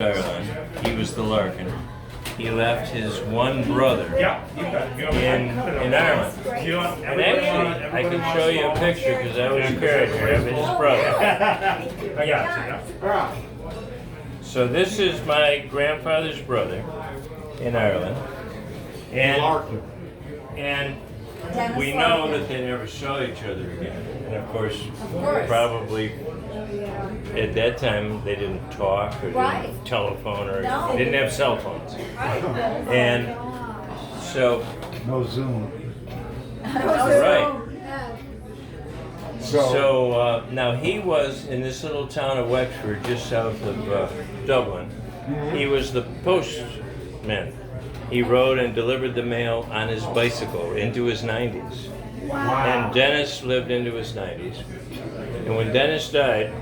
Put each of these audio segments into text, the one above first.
Ireland. He was the Larkin. He left his one brother in Ireland. And actually, I can show you a picture because I was carried here of his brother. So this is my grandfather's brother in Ireland. And we know that they never saw each other again. And of course, probably at that time they didn't talk or didn't telephone or didn't have cell phones. And so no Zoom. Right. So now he was in this little town of Wexford, just south of Dublin. He was the postman. He rode and delivered the mail on his bicycle into his 90s. Wow. And Dennis lived into his 90s. And when Dennis died,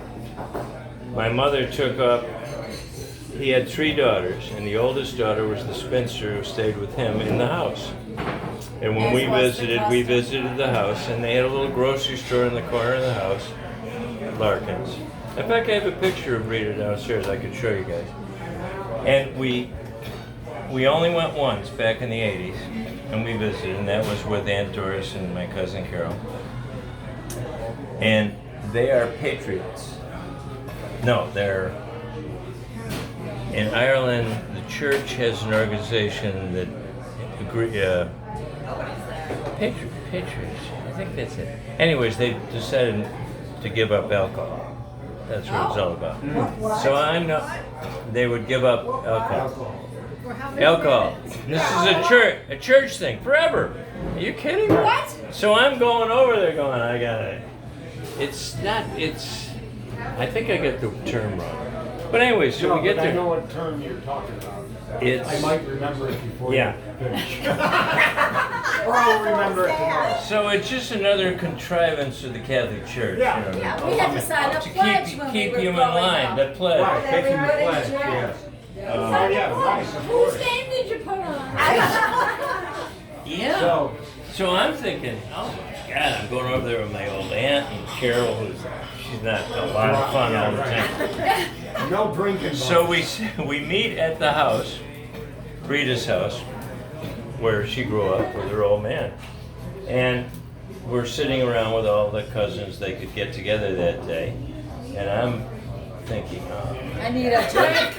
my mother took up, he had 3 daughters, and the oldest daughter was the spinster who stayed with him in the house. And when we visited the house, and they had a little grocery store in the corner of the house, Larkin's. In fact, I have a picture of Rita downstairs I could show you guys. And we only went once back in the 80s, and we visited, and that was with Aunt Doris and my cousin Carol. And they are patriots. No, they're in Ireland. The church has an organization that patriots. I think that's it. Anyways, they decided to give up alcohol. That's what it's all about. So I know they would give up alcohol. Alcohol. This is a church thing forever. Are you kidding me? What? So I'm going over there going, I gotta. I think I get the term wrong. But anyway, so we get there. I know what term you're talking about. I might remember it before you finish. Or I'll remember it tomorrow. So it's just another contrivance of the Catholic Church. Yeah. You know, Yeah, we had to sign a to pledge when keep we were you in growing line. up. The pledge. Right, taking the pledge, Yeah. yes. Sign yeah, a pledge. nice, of Whose course. name did you put on? Yeah. So I'm thinking, oh my God, I'm going over there with my old aunt and Carol, she's not a lot of fun all the time. No drinking. So we meet at the house, Rita's house, where she grew up with her old man. And we're sitting around with all the cousins they could get together that day. And I'm thinking, oh, I need a drink.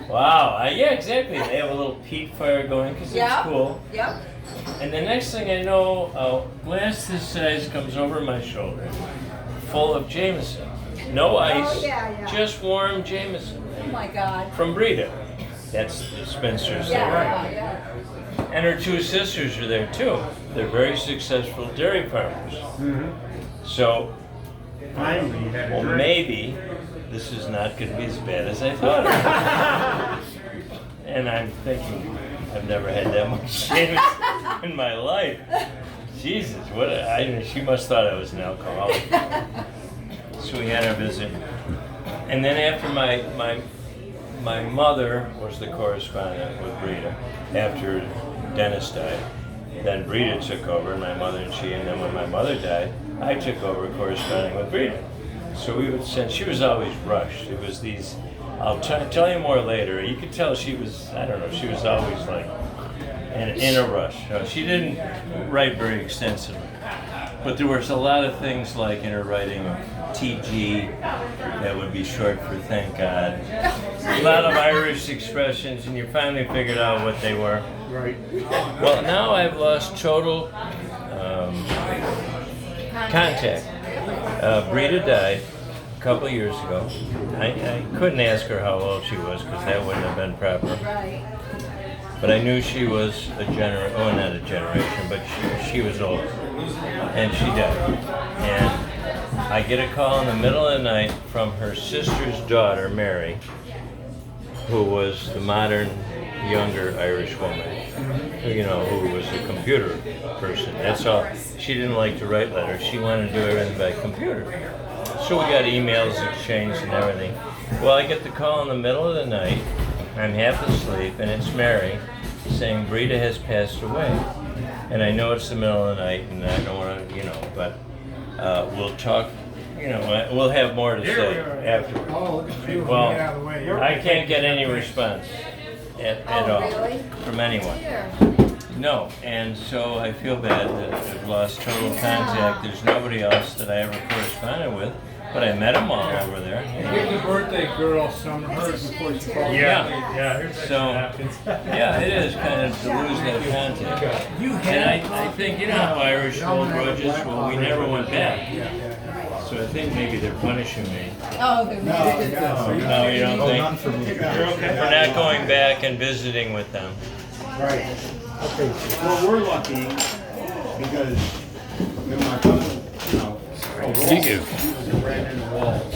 wow, yeah, exactly. They have a little peat fire going because it's cool. Yep. And the next thing I know, a glass this size comes over my shoulder, full of Jameson. No ice, just warm Jameson. Oh my God. From Brita. That's the Spencer's there. And her 2 sisters are there too. They're very successful dairy farmers. Mm-hmm. So, Finally, you had a well, drink. maybe this is not going to be as bad as I thought it was. And I'm thinking, I've never had that much Jameson in my life. Jesus, she must have thought I was an alcoholic. So we had our visit. And then after my mother was the correspondent with Brita, after Dennis died, then Brita took over, my mother and she, and then when my mother died, I took over corresponding with Brita. So we would send, she was always rushed. It was these, I'll tell you more later. You could tell she was, I don't know, she was always like in a rush. She didn't write very extensively. But there was a lot of things like in her writing, TG, that would be short for thank God. A lot of Irish expressions, and you finally figured out what they were. Right. Well, now I've lost total contact. Brita died a couple of years ago. I couldn't ask her how old she was because that wouldn't have been proper. Right. But I knew she was not a generation, but she was old. And she died. And I get a call in the middle of the night from her sister's daughter, Mary, who was the modern, younger Irish woman, who was a computer person. That's all. She didn't like to write letters. She wanted to do everything by computer. So we got emails exchanged and everything. Well, I get the call in the middle of the night. I'm half asleep, and it's Mary saying Brita has passed away. And I know it's the middle of the night, and I don't want to, but we'll talk you know, we'll have more to say afterwards. Oh, look at you. Well, Get out of the way. I can't get any response at Oh, all really? from anyone. Here. No, and so I feel bad that I've lost total contact. There's nobody else that I ever corresponded with, but I met them all over there. Give the birthday girl some of hers before she falls. Yeah. So, yeah, it is kind of to lose that contact. And I think, you know how Irish hold grudges? Well, we never went back. So I think maybe they're punishing me. Oh, they're not. No, you don't think? None for me. For not going back and visiting with them. Right. Okay. Well, we're lucky because my cousin, you know, Thank you. he was ran into walls.